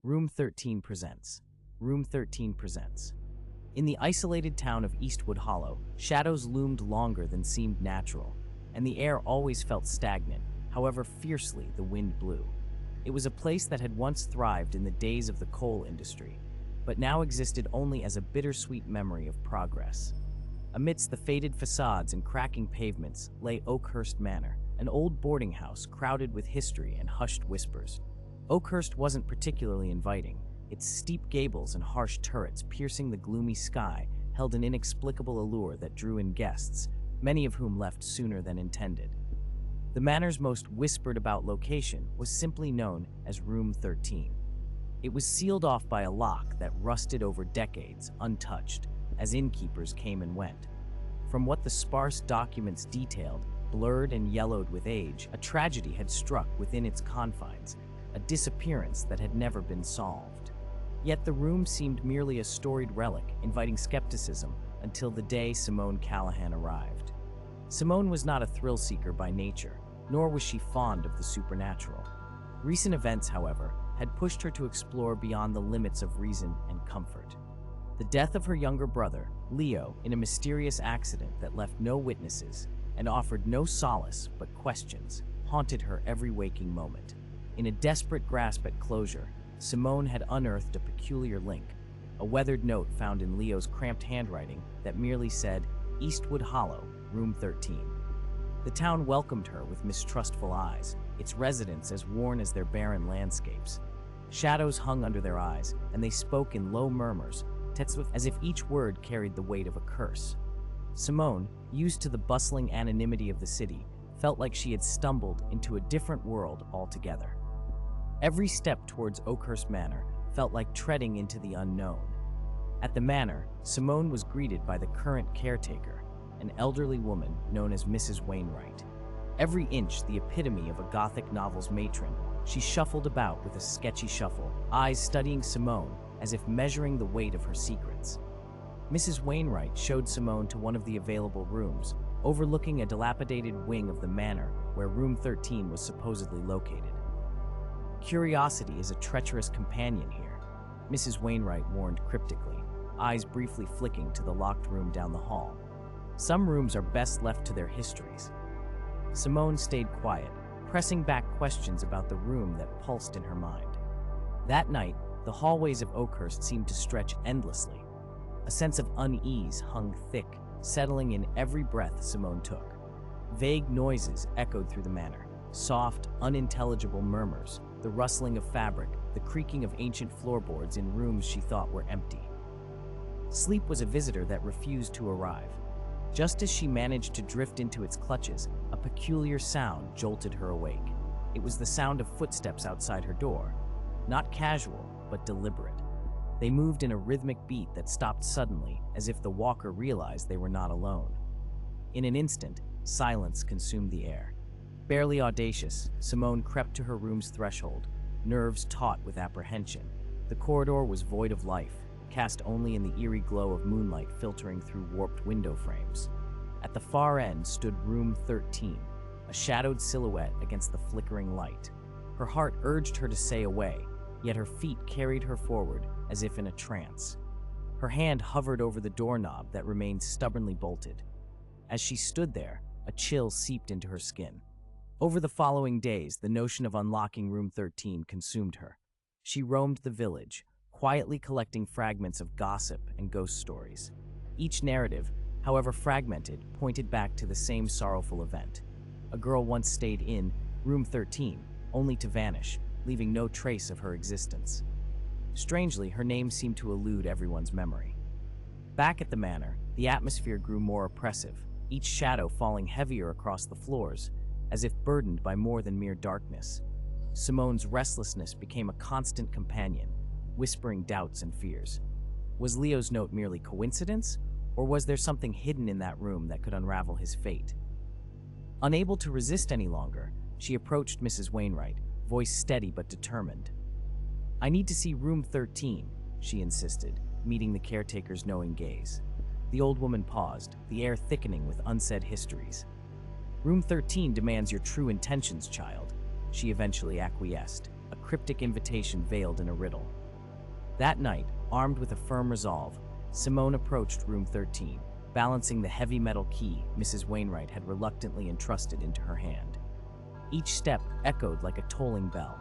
Room 13 presents. Room 13 presents. In the isolated town of Eastwood Hollow, shadows loomed longer than seemed natural, and the air always felt stagnant, however fiercely the wind blew. It was a place that had once thrived in the days of the coal industry, but now existed only as a bittersweet memory of progress. Amidst the faded facades and cracking pavements lay Oakhurst Manor, an old boarding house crowded with history and hushed whispers. Oakhurst wasn't particularly inviting. Its steep gables and harsh turrets piercing the gloomy sky held an inexplicable allure that drew in guests, many of whom left sooner than intended. The manor's most whispered-about location was simply known as Room 13. It was sealed off by a lock that rusted over decades, untouched, as innkeepers came and went. From what the sparse documents detailed, blurred and yellowed with age, a tragedy had struck within its confines, a disappearance that had never been solved. Yet the room seemed merely a storied relic, inviting skepticism until the day Simone Callahan arrived. Simone was not a thrill-seeker by nature, nor was she fond of the supernatural. Recent events, however, had pushed her to explore beyond the limits of reason and comfort. The death of her younger brother, Leo, in a mysterious accident that left no witnesses and offered no solace but questions, haunted her every waking moment. In a desperate grasp at closure, Simone had unearthed a peculiar link, a weathered note found in Leo's cramped handwriting that merely said, Eastwood Hollow, Room 13. The town welcomed her with mistrustful eyes, its residents as worn as their barren landscapes. Shadows hung under their eyes, and they spoke in low murmurs, as if each word carried the weight of a curse. Simone, used to the bustling anonymity of the city, felt like she had stumbled into a different world altogether. Every step towards Oakhurst Manor felt like treading into the unknown. At the manor, Simone was greeted by the current caretaker, an elderly woman known as Mrs. Wainwright. Every inch the epitome of a Gothic novel's matron, she shuffled about with a sketchy shuffle, eyes studying Simone as if measuring the weight of her secrets. Mrs. Wainwright showed Simone to one of the available rooms, overlooking a dilapidated wing of the manor where Room 13 was supposedly located. Curiosity is a treacherous companion here, Mrs. Wainwright warned cryptically, eyes briefly flicking to the locked room down the hall. Some rooms are best left to their histories. Simone stayed quiet, pressing back questions about the room that pulsed in her mind. That night, the hallways of Oakhurst seemed to stretch endlessly. A sense of unease hung thick, settling in every breath Simone took. Vague noises echoed through the manor, soft, unintelligible murmurs, the rustling of fabric, the creaking of ancient floorboards in rooms she thought were empty. Sleep was a visitor that refused to arrive. Just as she managed to drift into its clutches, a peculiar sound jolted her awake. It was the sound of footsteps outside her door. Not casual, but deliberate. They moved in a rhythmic beat that stopped suddenly, as if the walker realized they were not alone. In an instant, silence consumed the air. Barely audacious, Simone crept to her room's threshold, nerves taut with apprehension. The corridor was void of life, cast only in the eerie glow of moonlight filtering through warped window frames. At the far end stood Room 13, a shadowed silhouette against the flickering light. Her heart urged her to stay away, yet her feet carried her forward as if in a trance. Her hand hovered over the doorknob that remained stubbornly bolted. As she stood there, a chill seeped into her skin. Over the following days, the notion of unlocking Room 13 consumed her. She roamed the village, quietly collecting fragments of gossip and ghost stories. Each narrative, however fragmented, pointed back to the same sorrowful event. A girl once stayed in Room 13, only to vanish, leaving no trace of her existence. Strangely, her name seemed to elude everyone's memory. Back at the manor, the atmosphere grew more oppressive, each shadow falling heavier across the floors, as if burdened by more than mere darkness. Simone's restlessness became a constant companion, whispering doubts and fears. Was Leo's note merely coincidence, or was there something hidden in that room that could unravel his fate? Unable to resist any longer, she approached Mrs. Wainwright, voice steady but determined. "I need to see Room 13, she insisted, meeting the caretaker's knowing gaze. The old woman paused, the air thickening with unsaid histories. "Room 13 demands your true intentions, child," she eventually acquiesced, a cryptic invitation veiled in a riddle. That night, armed with a firm resolve, Simone approached room 13, balancing the heavy metal key Mrs. Wainwright had reluctantly entrusted into her hand. Each step echoed like a tolling bell.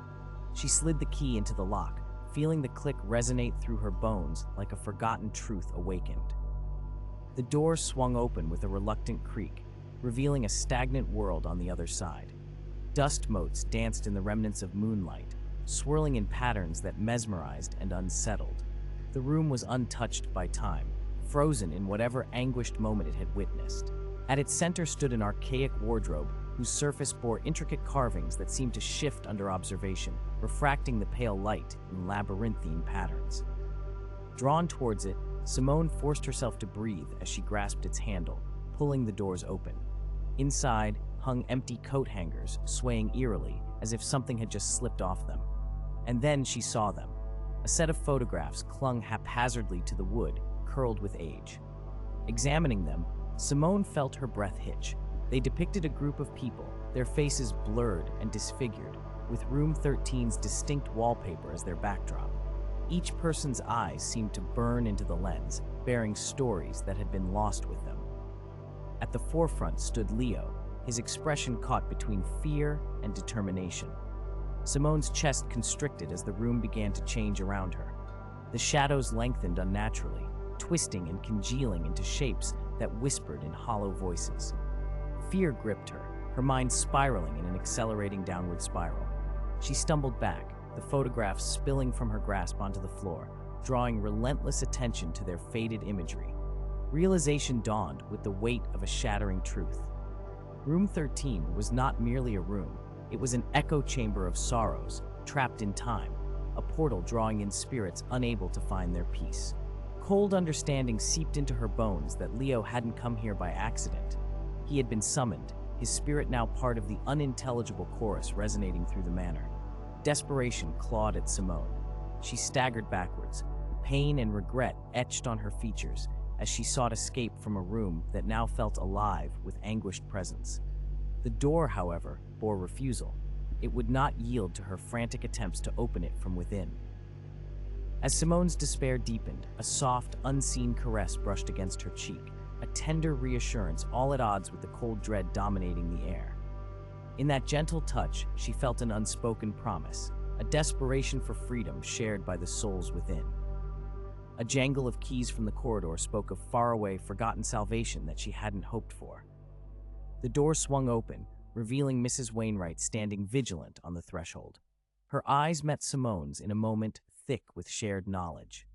She slid the key into the lock, feeling the click resonate through her bones like a forgotten truth awakened. The door swung open with a reluctant creak, revealing a stagnant world on the other side. Dust motes danced in the remnants of moonlight, swirling in patterns that mesmerized and unsettled. The room was untouched by time, frozen in whatever anguished moment it had witnessed. At its center stood an archaic wardrobe whose surface bore intricate carvings that seemed to shift under observation, refracting the pale light in labyrinthine patterns. Drawn towards it, Simone forced herself to breathe as she grasped its handle, pulling the doors open. Inside hung empty coat hangers, swaying eerily as if something had just slipped off them. And then she saw them. A set of photographs clung haphazardly to the wood, curled with age. Examining them, Simone felt her breath hitch. They depicted a group of people, their faces blurred and disfigured, with room 13's distinct wallpaper as their backdrop. Each person's eyes seemed to burn into the lens, bearing stories that had been lost with them. At the forefront stood Leo, his expression caught between fear and determination. Simone's chest constricted as the room began to change around her. The shadows lengthened unnaturally, twisting and congealing into shapes that whispered in hollow voices. Fear gripped her mind spiraling in an accelerating downward spiral. She stumbled back, the photographs spilling from her grasp onto the floor, drawing relentless attention to their faded imagery. Realization dawned with the weight of a shattering truth. Room 13 was not merely a room, it was an echo chamber of sorrows, trapped in time, a portal drawing in spirits unable to find their peace. Cold understanding seeped into her bones that Leo hadn't come here by accident. He had been summoned, his spirit now part of the unintelligible chorus resonating through the manor. Desperation clawed at Simone. She staggered backwards, pain and regret etched on her features as she sought escape from a room that now felt alive with anguished presence. The door, however, bore refusal. It would not yield to her frantic attempts to open it from within. As Simone's despair deepened, a soft, unseen caress brushed against her cheek, a tender reassurance all at odds with the cold dread dominating the air. In that gentle touch, she felt an unspoken promise, a desperation for freedom shared by the souls within. A jangle of keys from the corridor spoke of faraway, forgotten salvation that she hadn't hoped for. The door swung open, revealing Mrs. Wainwright standing vigilant on the threshold. Her eyes met Simone's in a moment thick with shared knowledge.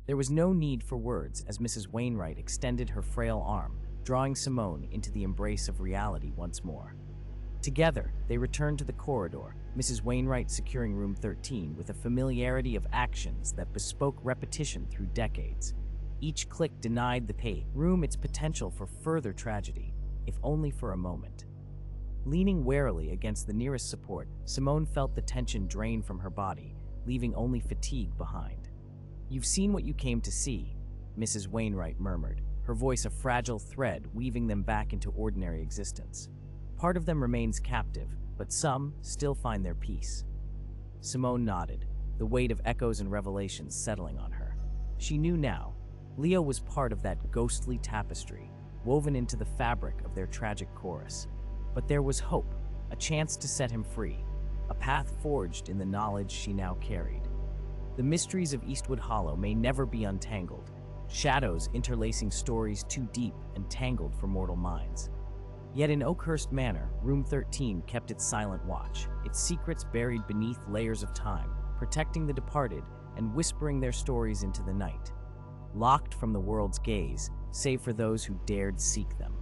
There was no need for words as Mrs. Wainwright extended her frail arm, drawing Simone into the embrace of reality once more. Together, they returned to the corridor, Mrs. Wainwright securing room 13 with a familiarity of actions that bespoke repetition through decades. Each click denied the room its potential for further tragedy, if only for a moment. Leaning warily against the nearest support, Simone felt the tension drain from her body, leaving only fatigue behind. "You've seen what you came to see," Mrs. Wainwright murmured, her voice a fragile thread weaving them back into ordinary existence. "Part of them remains captive, but some still find their peace." Simone nodded, the weight of echoes and revelations settling on her. She knew now, Leo was part of that ghostly tapestry, woven into the fabric of their tragic chorus. But there was hope, a chance to set him free, a path forged in the knowledge she now carried. The mysteries of Eastwood Hollow may never be untangled, shadows interlacing stories too deep and tangled for mortal minds. Yet in Oakhurst Manor, room 13 kept its silent watch, its secrets buried beneath layers of time, protecting the departed and whispering their stories into the night. Locked from the world's gaze, save for those who dared seek them.